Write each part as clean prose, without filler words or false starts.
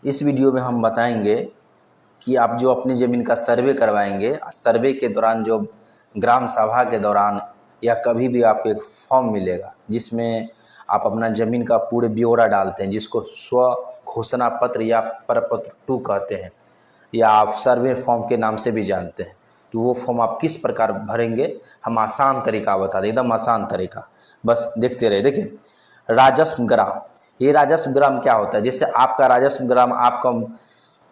इस वीडियो में हम बताएंगे कि आप जो अपनी ज़मीन का सर्वे करवाएंगे, सर्वे के दौरान जो ग्राम सभा के दौरान या कभी भी आपको एक फॉर्म मिलेगा जिसमें आप अपना ज़मीन का पूरे ब्यौरा डालते हैं, जिसको स्व घोषणा पत्र या प्रपत्र 2 कहते हैं, या आप सर्वे फॉर्म के नाम से भी जानते हैं। तो वो फॉर्म आप किस प्रकार भरेंगे, हम आसान तरीका बता दें, एकदम आसान तरीका, बस देखते रहे। देखिए, राजस्व ग्राम, ये राजस्व ग्राम क्या होता है? जैसे आपका राजस्व ग्राम, आपका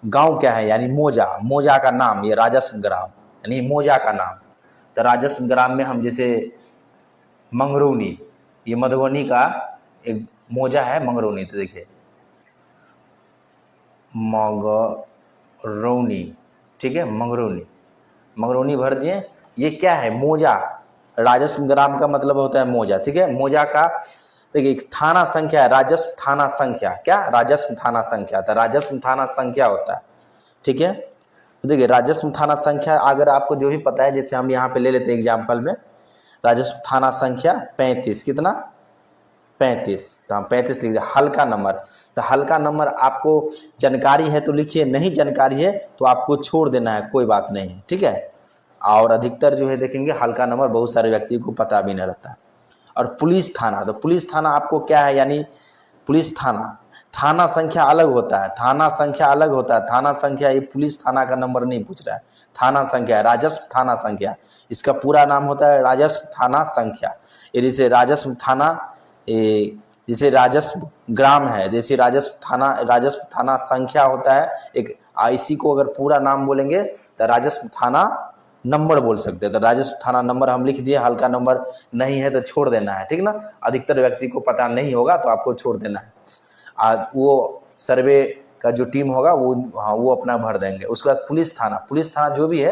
गांव क्या है, यानी मौजा, मौजा का नाम, ये राजस्व ग्राम यानी मौजा का नाम। तो राजस्व ग्राम में हम जैसे मंगरौनी, ये मधुबनी का एक मौजा है मंगरौनी, तो देखिए मंगरौनी, ठीक है, मंगरौनी, मंगरौनी भर दिए। ये क्या है? मौजा। राजस्व ग्राम का मतलब होता है मौजा, ठीक है। मौजा का देखिए थाना संख्या है, राजस्व थाना संख्या, क्या? राजस्व थाना संख्या, तो राजस्व थाना संख्या होता है, ठीक है। तो देखिए राजस्व थाना संख्या अगर आपको जो भी पता है, जैसे हम यहाँ पे ले लेते हैं एग्जाम्पल में, राजस्व थाना संख्या 35, कितना? 35, तो हम 35 लिख दिया। हल्का नंबर, तो हल्का नंबर आपको जानकारी है तो लिखिए, नहीं जानकारी है तो आपको छोड़ देना है, कोई बात नहीं है, ठीक है। और अधिकतर जो है देखेंगे हल्का नंबर बहुत सारे व्यक्तियों को पता भी नहीं रहता। और पुलिस थाना, तो पुलिस थाना आपको क्या है, यानी पुलिस थाना, थाना संख्या अलग होता है, थाना संख्या अलग होता है, थाना संख्या, ये पुलिस थाना का नंबर नहीं पूछ रहा है, थाना संख्या है, राजस्व थाना संख्या, इसका पूरा नाम होता है राजस्व थाना संख्या। ये जैसे राजस्व थाना, जैसे राजस्व ग्राम है, जैसे राजस्व थाना संख्या होता है एक, इसी को अगर पूरा नाम बोलेंगे तो राजस्व थाना नंबर बोल सकते हैं। तो राजस्व थाना नंबर हम लिख दिए, हल्का नंबर नहीं है तो छोड़ देना है, ठीक ना। अधिकतर व्यक्ति को पता नहीं होगा तो आपको छोड़ देना है। वो सर्वे का जो टीम होगा वो, हाँ, वो अपना भर देंगे। उसके बाद पुलिस थाना, पुलिस थाना जो भी है,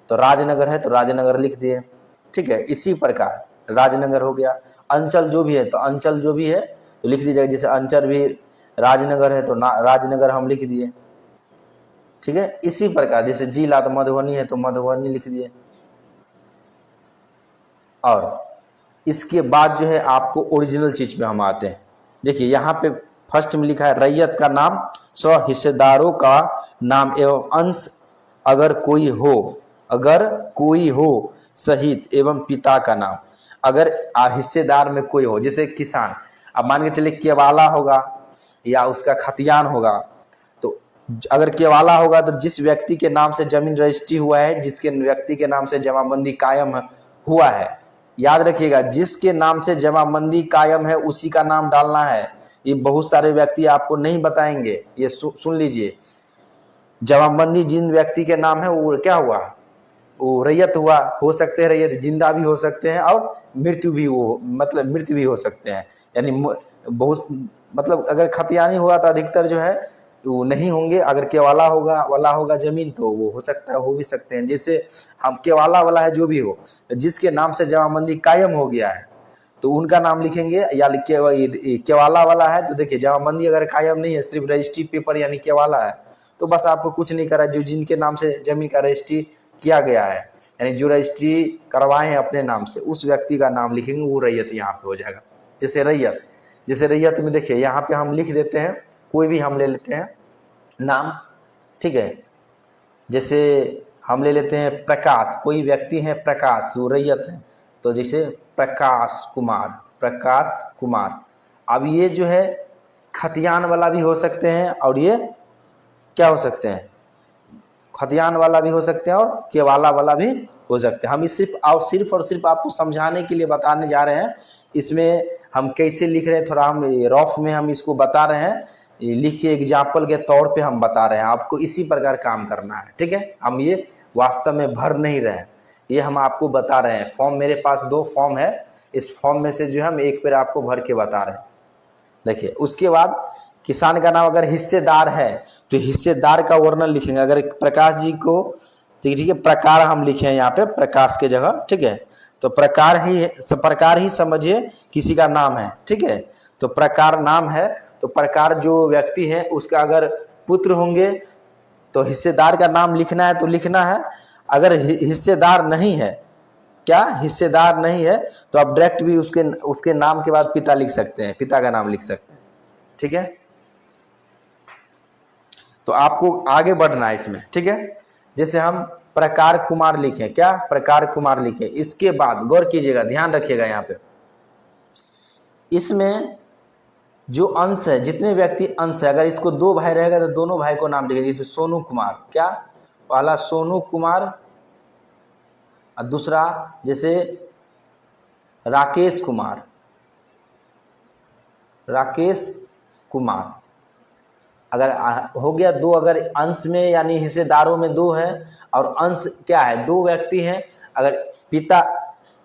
तो राजनगर है तो राजनगर लिख दिए, ठीक है। इसी प्रकार राजनगर हो गया। अंचल जो भी है तो अंचल जो भी है तो लिख दीजिएगा, जैसे अंचल भी राजनगर है तो राजनगर हम लिख दिए, ठीक है। इसी प्रकार जैसे जिला तो मधुबनी है तो मधुबनी लिख दिए। और इसके बाद जो है आपको ओरिजिनल चीज पे हम आते हैं। देखिए यहाँ पे फर्स्ट में लिखा है रैयत का नाम, सौ हिस्सेदारों का नाम एवं अंश अगर कोई हो सहित एवं पिता का नाम। अगर हिस्सेदार में कोई हो, जैसे किसान, अब मान के चलिए केवाला होगा या उसका खतियान होगा, तो अगर केवाला होगा तो जिस व्यक्ति के नाम से जमीन रजिस्ट्री हुआ है, जिसके व्यक्ति के नाम से जमाबंदी कायम हुआ है, याद रखिएगा, जिसके नाम से जमाबंदी कायम है उसी का नाम डालना है। ये बहुत सारे व्यक्ति आपको नहीं बताएंगे, ये सुन लीजिए। जमाबंदी जिन व्यक्ति के नाम है वो क्या हुआ? वो रैयत हुआ, हो सकते हैं रैयत जिंदा भी हो सकते हैं और मृत्यु भी हो सकते हैं, यानी बहुत, मतलब अगर खतियानी होगा तो अधिकतर जो है वो नहीं होंगे। अगर केवाला होगा जमीन तो वो हो सकता है, हो भी सकते हैं। जैसे हम केवाला वाला है जो भी हो, जिसके नाम से जमाबंदी कायम हो गया है तो उनका नाम लिखेंगे, या केवाला वाला है तो देखिए जमाबंदी अगर कायम नहीं है, सिर्फ रजिस्ट्री पेपर यानी केवाला है, तो बस आपको कुछ नहीं करा, जो जिनके नाम से जमीन का रजिस्ट्री किया गया है, यानी जो रजिस्ट्री करवाए हैं अपने नाम से, उस व्यक्ति का नाम लिखेंगे, वो रैयत यहाँ पे हो जाएगा। जैसे रैयत में देखिए यहाँ पे हम लिख देते हैं, कोई भी हम ले लेते हैं नाम, ठीक है। जैसे हम ले लेते हैं प्रकाश, कोई व्यक्ति है प्रकाश, वो रैयत है, तो जैसे प्रकाश कुमार। अब ये जो है खतियान वाला भी हो सकते हैं, और ये क्या हो सकते हैं? खतियान वाला भी हो सकते हैं और केवाला वाला भी हो सकते हैं। हम इस सिर्फ और सिर्फ आपको समझाने के लिए बताने जा रहे हैं। इसमें हम कैसे लिख रहे हैं, थोड़ा हम रफ में हम इसको बता रहे हैं, लिख के एग्जाम्पल के तौर पे हम बता रहे हैं। आपको इसी प्रकार काम करना है, ठीक है। हम ये वास्तव में भर नहीं रहे हैं, ये हम आपको बता रहे हैं। फॉर्म मेरे पास 2 फॉर्म है, इस फॉर्म में से जो है हम एक पेड़ आपको भर के बता रहे हैं। देखिए उसके बाद किसान का नाम अगर हिस्सेदार है तो हिस्सेदार का वर्णन लिखेंगे। अगर प्रकाश जी को, ठीक है, प्रकार हम लिखे हैं यहाँ पे प्रकाश के जगह, ठीक है। तो प्रकार ही समझिए किसी का नाम है, ठीक है। तो प्रकार नाम है, तो प्रकार जो व्यक्ति है उसका अगर पुत्र होंगे तो हिस्सेदार का नाम लिखना है तो लिखना है। अगर हिस्सेदार नहीं है, क्या हिस्सेदार नहीं है, तो आप डायरेक्ट भी उसके नाम के बाद पिता लिख सकते हैं, पिता का नाम लिख सकते हैं, ठीक है। तो आपको आगे बढ़ना है इसमें, ठीक है। जैसे हम प्रकार कुमार लिखें, क्या प्रकार कुमार लिखें, इसके बाद गौर कीजिएगा, ध्यान रखिएगा यहाँ पे, इसमें जो अंश है, जितने व्यक्ति अंश है, अगर इसको 2 भाई रहेगा तो दोनों भाई को नाम लिखेंगे। जैसे सोनू कुमार, क्या पहला सोनू कुमार और दूसरा जैसे राकेश कुमार, राकेश कुमार। अगर हो गया 2, अगर अंश में यानी हिस्सेदारों में 2 है और अंश क्या है 2 व्यक्ति हैं। अगर पिता,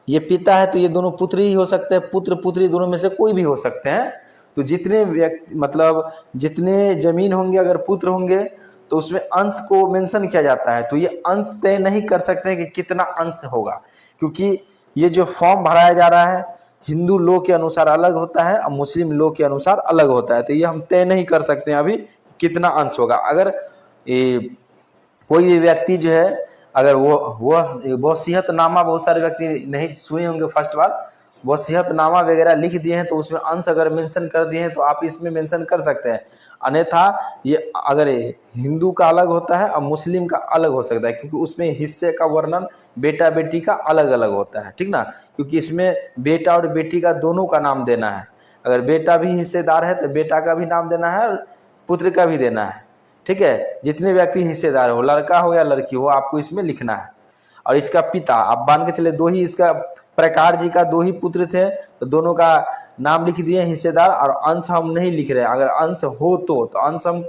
ये पिता है तो ये दोनों पुत्र ही हो सकते हैं, पुत्र पुत्री दोनों में से कोई भी हो सकते हैं। तो जितने व्यक्ति मतलब जितने जमीन होंगे, अगर पुत्र होंगे तो उसमें अंश को मेंशन किया जाता है। तो ये अंश तय नहीं कर सकते हैं कि कितना अंश होगा, क्योंकि ये जो फॉर्म भराया जा रहा है हिंदू लॉ के अनुसार अलग होता है और मुस्लिम लॉ के अनुसार अलग होता है। तो ये हम तय नहीं कर सकते हैं अभी कितना अंश होगा। अगर कोई भी व्यक्ति जो है, अगर वो वसीयतनामा, बहुत सारे व्यक्ति नहीं सुने होंगे फर्स्ट बार, वसीयतनामा वगैरह लिख दिए हैं तो उसमें अंश अगर मेंशन कर दिए हैं तो आप इसमें मेंशन कर सकते हैं। अन्यथा ये अगर हिंदू का अलग होता है और मुस्लिम का अलग हो सकता है, क्योंकि उसमें हिस्से का वर्णन बेटा बेटी का अलग अलग होता है, ठीक ना। क्योंकि इसमें बेटा और बेटी का दोनों का नाम देना है। अगर बेटा भी हिस्सेदार है तो बेटा का भी नाम देना है और पुत्र का भी देना है, ठीक है। जितने व्यक्ति हिस्सेदार हो, लड़का हो या लड़की हो, आपको इसमें लिखना है। और इसका पिता, आप मान के चले 2 ही, इसका प्रकार जी का 2 ही पुत्र थे तो दोनों का नाम लिख दिए हिस्सेदार, और अंश हम नहीं लिख रहे हैं। अगर अंश हो तो अंश हम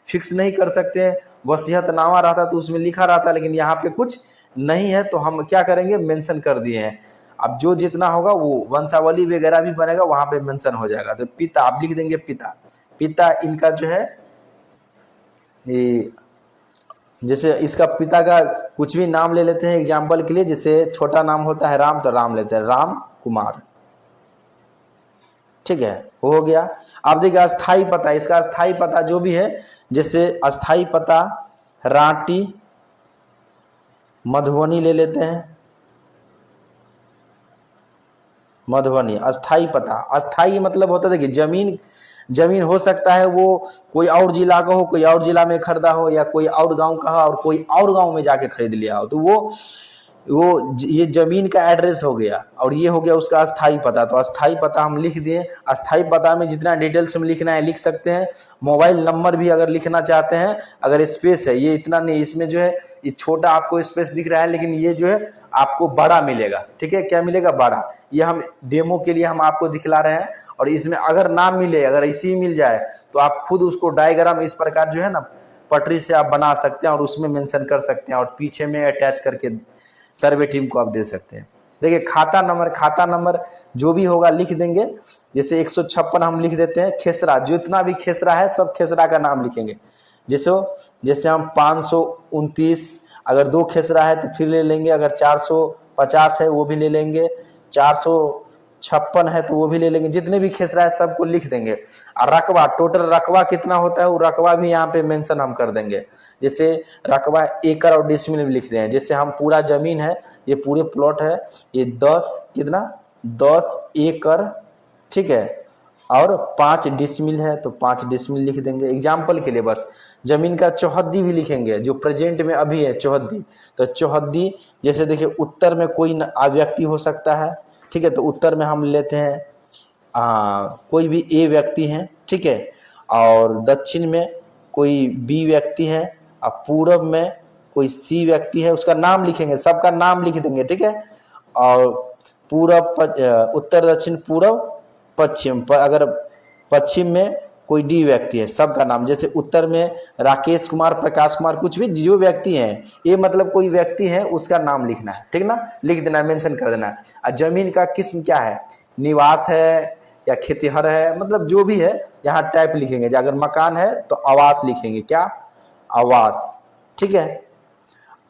फिक्स नहीं कर सकते हैं। वसीयतनामा रहता तो उसमें लिखा रहता, लेकिन यहाँ पे कुछ नहीं है तो हम क्या करेंगे, मेंशन कर दिए हैं। अब जो जितना होगा वो वंशावली वगैरह भी बनेगा, वहां पे मेंशन हो जाएगा। तो पिता आप लिख देंगे, पिता। पिता इनका जो है ये, जैसे इसका पिता का कुछ भी नाम ले लेते हैं एग्जाम्पल के लिए। जैसे छोटा नाम होता है राम, तो राम लेते हैं, राम कुमार, ठीक है, हो गया। अब देखिए अस्थाई पता, इसका अस्थाई पता जो भी है, जैसे अस्थाई पता रांटी मधुबनी ले लेते हैं, मधुबनी अस्थाई पता। अस्थाई मतलब होता है देखिए जमीन हो सकता है वो कोई और जिला का हो, कोई और जिला में खरीदा हो, या कोई और गांव का हो और कोई और गांव में जाके खरीद लिया हो, तो वो ये जमीन का एड्रेस हो गया और ये हो गया उसका अस्थाई पता। तो अस्थाई पता हम लिख दिए। अस्थाई पता में जितना डिटेल्स में लिखना है लिख सकते हैं। मोबाइल नंबर भी अगर लिखना चाहते हैं, अगर स्पेस है, ये इतना नहीं, इसमें जो है ये छोटा आपको स्पेस दिख रहा है, लेकिन ये जो है आपको बड़ा मिलेगा, ठीक है। क्या मिलेगा, बड़ा। ये हम डेमो के लिए हम आपको दिखला रहे हैं। और इसमें अगर ना मिले, अगर इसी मिल जाए तो आप खुद उसको डायग्राम इस प्रकार जो है ना पटरी से आप बना सकते हैं और उसमें मेंशन कर सकते हैं, और पीछे में अटैच करके सर्वे टीम को आप दे सकते हैं। देखिए खाता नंबर जो भी होगा लिख देंगे। जैसे 156 हम लिख देते हैं। खेसरा, जितना भी खेसरा है सब खेसरा का नाम लिखेंगे। जैसे हम 529, अगर 2 खेसरा है तो फिर ले लेंगे। अगर 450 है वो भी ले लेंगे, 456 है तो वो भी ले लेंगे। जितने भी खेसरा है सबको लिख देंगे। और रकबा, टोटल रकबा कितना होता है वो रकबा भी यहाँ पे मेंशन हम कर देंगे। जैसे रकबा एकड़ और डिसमिल में लिख दें। जैसे हम पूरा जमीन है, ये पूरे प्लॉट है, ये 10 एकड़, ठीक है, और 5 डिसमिल है तो 5 डिसमिल लिख देंगे एग्जाम्पल के लिए। बस जमीन का चौहद्दी भी लिखेंगे, जो प्रेजेंट में अभी है चौहद्दी। तो चौहद्दी, जैसे देखिए उत्तर में कोई व्यक्ति हो सकता है, ठीक है, तो उत्तर में हम लेते हैं कोई भी ए व्यक्ति है, ठीक है, और दक्षिण में कोई बी व्यक्ति है, और पूर्व में कोई सी व्यक्ति है, उसका नाम लिखेंगे, सबका नाम लिख देंगे, ठीक है। और उत्तर दक्षिण पूर्व पश्चिम, अगर पश्चिम में कोई डी व्यक्ति है, सबका नाम। जैसे उत्तर में राकेश कुमार, प्रकाश कुमार, कुछ भी जो व्यक्ति हैं, ये मतलब कोई व्यक्ति है उसका नाम लिखना है, ठीक ना, लिख देना है, मेंशन कर देना है। और जमीन का किस्म क्या है, निवास है या खेतिहर है, मतलब जो भी है यहाँ टाइप लिखेंगे। अगर मकान है तो आवास लिखेंगे, क्या, आवास, ठीक है।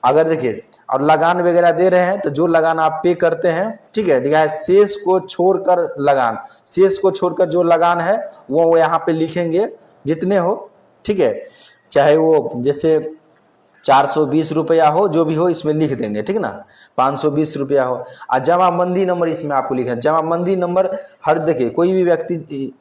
अगर देखिए और लगान वगैरह दे रहे हैं तो जो लगान आप पे करते हैं, ठीक है, लिखा है शेष को छोड़कर लगान, शेष को छोड़कर जो लगान है वो यहाँ पे लिखेंगे जितने हो, ठीक है, चाहे वो जैसे 420 रुपया हो, जो भी हो इसमें लिख देंगे, ठीक ना, 520 रुपया हो। और जमाबंदी नंबर इसमें आपको लिखना है। जमाबंदी नंबर हर, देखिए कोई भी व्यक्ति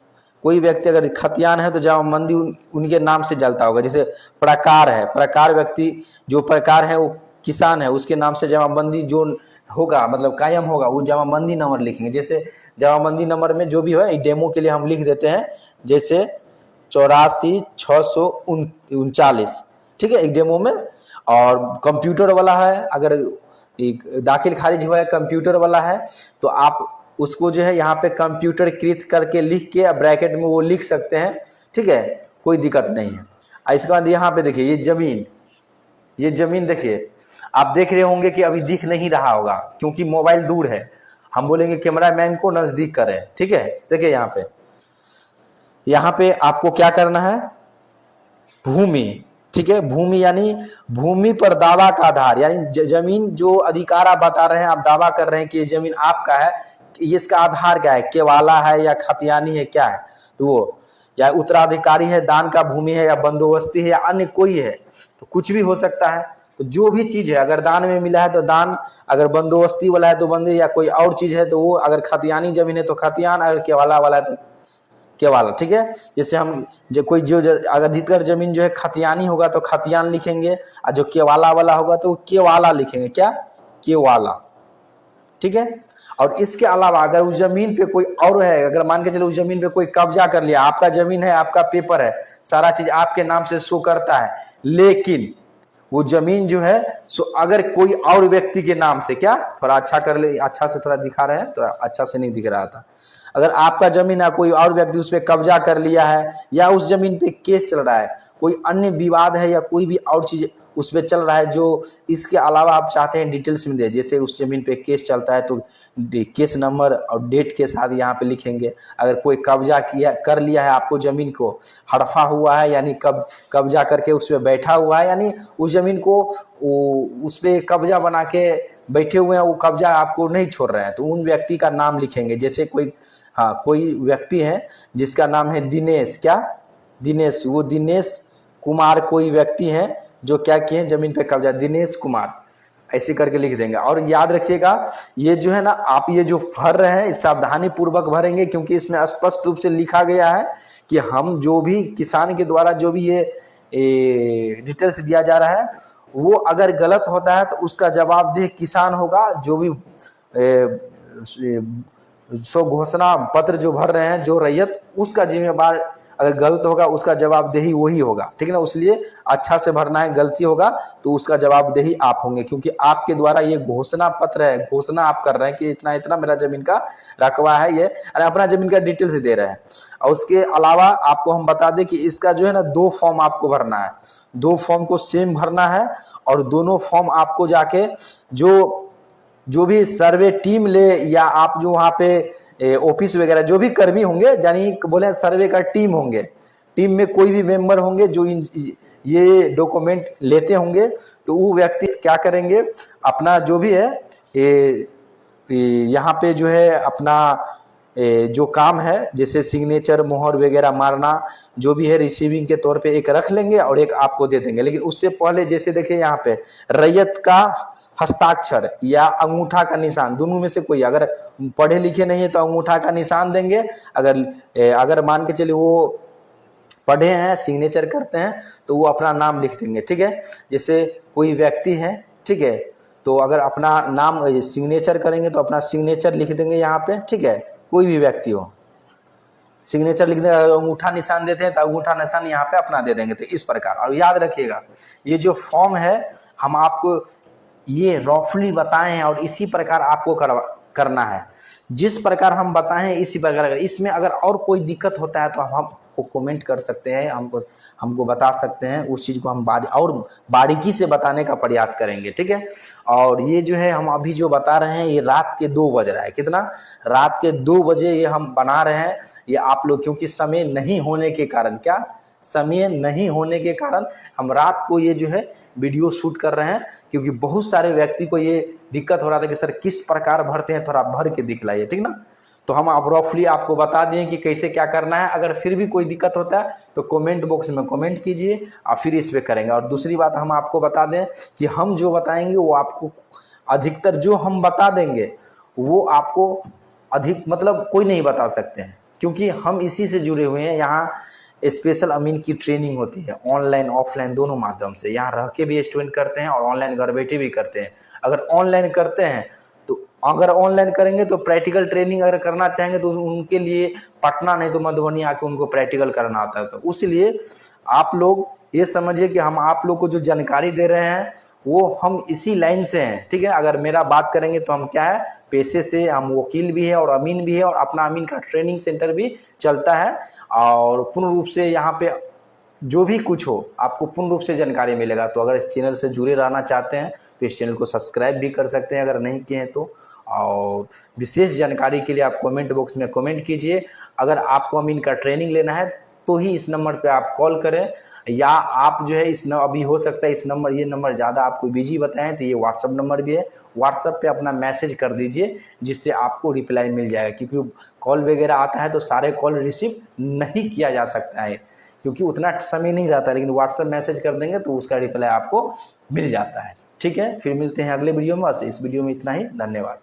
कोई व्यक्ति अगर खतियान है तो जमाबंदी उनके नाम से जलता होगा। जैसे प्रकार है, प्रकार व्यक्ति जो प्रकार है वो किसान है, उसके नाम से जमाबंदी जो होगा मतलब कायम होगा वो जमाबंदी नंबर लिखेंगे। जैसे जमाबंदी नंबर में जो भी है डेमो के लिए हम लिख देते हैं, जैसे 84,639, ठीक है, एक डेमो में। और कंप्यूटर वाला है, अगर एक दाखिल खारिज हुआ है कंप्यूटर वाला है तो आप उसको जो है यहाँ पे कंप्यूटर कृत करके लिख के ब्रैकेट में वो लिख सकते हैं, ठीक है, कोई दिक्कत नहीं है। इसके बाद यहाँ पे देखिए ये जमीन देखिए, आप देख रहे होंगे कि अभी दिख नहीं रहा होगा क्योंकि मोबाइल दूर है। हम बोलेंगे कैमरामैन को नजदीक करें, ठीक है। देखिए यहाँ पे आपको क्या करना है, भूमि, ठीक है, भूमि यानी भूमि पर दावा का आधार, यानी जमीन जो अधिकार आप बता रहे हैं, आप दावा कर रहे हैं कि ये जमीन आपका है, इसका आधार क्या है, केवाला है या खतियानी है, क्या है, तो वो या उत्तराधिकारी है, दान का भूमि है या बंदोबस्ती है या अन्य कोई है, तो कुछ भी हो सकता है। तो जो भी चीज है, अगर दान में मिला है तो दान, अगर बंदोबस्ती वाला है तो बंदे, या कोई और चीज है तो वो, अगर खतियानी जमीन है तो खतियान, अगर केवाला वाला है तो केवाला, ठीक है। जैसे हम जो कोई जो अधिकतर जमीन जो है खतियानी होगा तो खतियान लिखेंगे, और जो केवाला वाला होगा तो केवाला लिखेंगे, क्या, केवाला, ठीक है। और इसके अलावा अगर उस जमीन पे कोई और है, अगर मान के चलो उस जमीन पे कोई कब्जा कर लिया, आपका जमीन है, आपका पेपर है, सारा चीज आपके नाम से शो करता है, लेकिन वो जमीन जो है सो अगर कोई और व्यक्ति के नाम से, क्या, थोड़ा अच्छा कर ले, अच्छा से थोड़ा दिखा रहे हैं, थोड़ा अच्छा से नहीं दिख रहा था। अगर आपका जमीन है, कोई और व्यक्ति उस पर कब्जा कर लिया है, या उस जमीन पे केस चल रहा है, कोई अन्य विवाद है या कोई भी और चीज उस पर चल रहा है, जो इसके अलावा आप चाहते हैं डिटेल्स में दे, जैसे उस जमीन पे केस चलता है तो केस नंबर और डेट के साथ यहाँ पे लिखेंगे। अगर कोई कब्जा कर लिया है आपको जमीन को, हड़फा हुआ है यानी कब्जा करके उस पर बैठा हुआ है, यानी उस जमीन को उस पर कब्जा बना के बैठे हुए हैं, वो कब्जा आपको नहीं छोड़ रहे हैं, तो उन व्यक्ति का नाम लिखेंगे। जैसे कोई व्यक्ति है जिसका नाम है दिनेश, क्या, दिनेश, वो दिनेश कुमार कोई व्यक्ति है जो क्या किए जमीन पे कब्जा, दिनेश कुमार, ऐसे करके लिख देंगे। और याद रखिएगा ये जो है ना, आप ये जो भर रहे हैं सावधानी पूर्वक भरेंगे, क्योंकि इसमें स्पष्ट रूप से लिखा गया है कि हम जो भी किसान के द्वारा जो भी ये डिटेल्स दिया जा रहा है वो अगर गलत होता है तो उसका जवाबदेह किसान होगा, जो भी सो घोषणा पत्र जो भर रहे हैं जो रैयत, उसका जिम्मेवार अगर गलत होगा उसका जवाबदेही वही होगा, ठीक है ना। इसलिए अच्छा से भरना है, गलती होगा तो उसका जवाबदेही आप होंगे, क्योंकि आपके द्वारा ये घोषणा पत्र है, घोषणा आप कर रहे हैं कि इतना इतना मेरा जमीन का रकबा है, ये अपना जमीन का डिटेल्स दे रहे हैं। और उसके अलावा आपको हम बता दें कि इसका जो है ना 2 फॉर्म आपको भरना है, 2 फॉर्म को सेम भरना है, और दोनों फॉर्म आपको जाके जो भी सर्वे टीम ले, या आप जो वहाँ पे ऑफिस वगैरह जो भी कर्मी होंगे, यानी बोले सर्वे का टीम होंगे, टीम में कोई भी मेंबर होंगे जो ये डॉक्यूमेंट लेते होंगे, तो वो व्यक्ति क्या करेंगे, अपना जो भी है यहाँ पे जो है अपना जो काम है, जैसे सिग्नेचर मोहर वगैरह मारना जो भी है, रिसीविंग के तौर पे एक रख लेंगे और एक आपको दे देंगे। लेकिन उससे पहले जैसे देखिए यहाँ पे रैयत का हस्ताक्षर या अंगूठा का निशान, दोनों में से कोई, अगर पढ़े लिखे नहीं है तो अंगूठा का निशान देंगे, अगर मान के चलिए वो पढ़े हैं, सिग्नेचर करते हैं, तो वो अपना नाम लिख देंगे, ठीक है। जैसे कोई व्यक्ति है, ठीक है, तो अगर अपना नाम सिग्नेचर करेंगे तो अपना सिग्नेचर लिख देंगे यहाँ पे, ठीक है, कोई भी व्यक्ति हो सिग्नेचर लिख देंगे। अंगूठा निशान देते हैं तो अंगूठा निशान यहाँ पे अपना दे देंगे। तो इस प्रकार, और याद रखिएगा ये जो फॉर्म है हम आपको ये रफली बताए हैं और इसी प्रकार आपको करना है, जिस प्रकार हम बताए हैं इसी प्रकार। अगर इसमें अगर और कोई दिक्कत होता है तो हमको कमेंट कर सकते हैं, हमको बता सकते हैं, उस चीज़ को हम बारीकी से बताने का प्रयास करेंगे, ठीक है। और ये जो है हम अभी जो बता रहे हैं ये रात के 2 बज रहा है, कितना, रात के 2 बजे ये हम बना रहे हैं। ये आप लोग क्योंकि समय नहीं होने के कारण, क्या, समय नहीं होने के कारण हम रात को ये जो है वीडियो शूट कर रहे हैं, क्योंकि बहुत सारे व्यक्ति को ये दिक्कत हो रहा था कि सर किस प्रकार भरते हैं, थोड़ा भर के दिखलाइए, ठीक ना। तो हम आप रफली आपको बता दें कि कैसे क्या करना है। अगर फिर भी कोई दिक्कत होता है तो कमेंट बॉक्स में कमेंट कीजिए और फिर इस पे करेंगे। और दूसरी बात हम आपको बता दें कि हम जो बताएंगे वो आपको अधिकतर जो हम बता देंगे वो आपको अधिक मतलब कोई नहीं बता सकते हैं, क्योंकि हम इसी से जुड़े हुए हैं। यहाँ स्पेशल अमीन की ट्रेनिंग होती है ऑनलाइन ऑफलाइन दोनों माध्यम से। यहाँ रह के भी स्टूडेंट करते हैं और ऑनलाइन घर बैठे भी करते हैं। अगर ऑनलाइन करते हैं तो अगर ऑनलाइन करेंगे तो प्रैक्टिकल ट्रेनिंग अगर करना चाहेंगे तो उनके लिए पटना नहीं तो मधुबनी आके उनको प्रैक्टिकल करना होता है। तो इसलिए आप लोग ये समझिए कि हम आप लोग को जो जानकारी दे रहे हैं वो हम इसी लाइन से हैं, ठीक है। अगर मेरा बात करेंगे तो हम क्या है, पेशे से हम वकील भी है और अमीन भी है और अपना अमीन का ट्रेनिंग सेंटर भी चलता है। और पूर्ण रूप से यहाँ पे जो भी कुछ हो आपको पूर्ण रूप से जानकारी मिलेगा। तो अगर इस चैनल से जुड़े रहना चाहते हैं तो इस चैनल को सब्सक्राइब भी कर सकते हैं अगर नहीं किए हैं तो। और विशेष जानकारी के लिए आप कमेंट बॉक्स में कमेंट कीजिए। अगर आपको अमीन का ट्रेनिंग लेना है तो ही इस नंबर पे आप कॉल करें, या आप जो है अभी हो सकता है ये नंबर ज़्यादा आपको बिजी बताएं तो ये व्हाट्सअप नंबर भी है, व्हाट्सअप पे अपना मैसेज कर दीजिए जिससे आपको रिप्लाई मिल जाएगा। क्योंकि कॉल वगैरह आता है तो सारे कॉल रिसीव नहीं किया जा सकता है क्योंकि उतना समय नहीं रहता, लेकिन व्हाट्सअप मैसेज कर देंगे तो उसका रिप्लाई आपको मिल जाता है, ठीक है। फिर मिलते हैं अगले वीडियो में। बस इस वीडियो में इतना ही, धन्यवाद।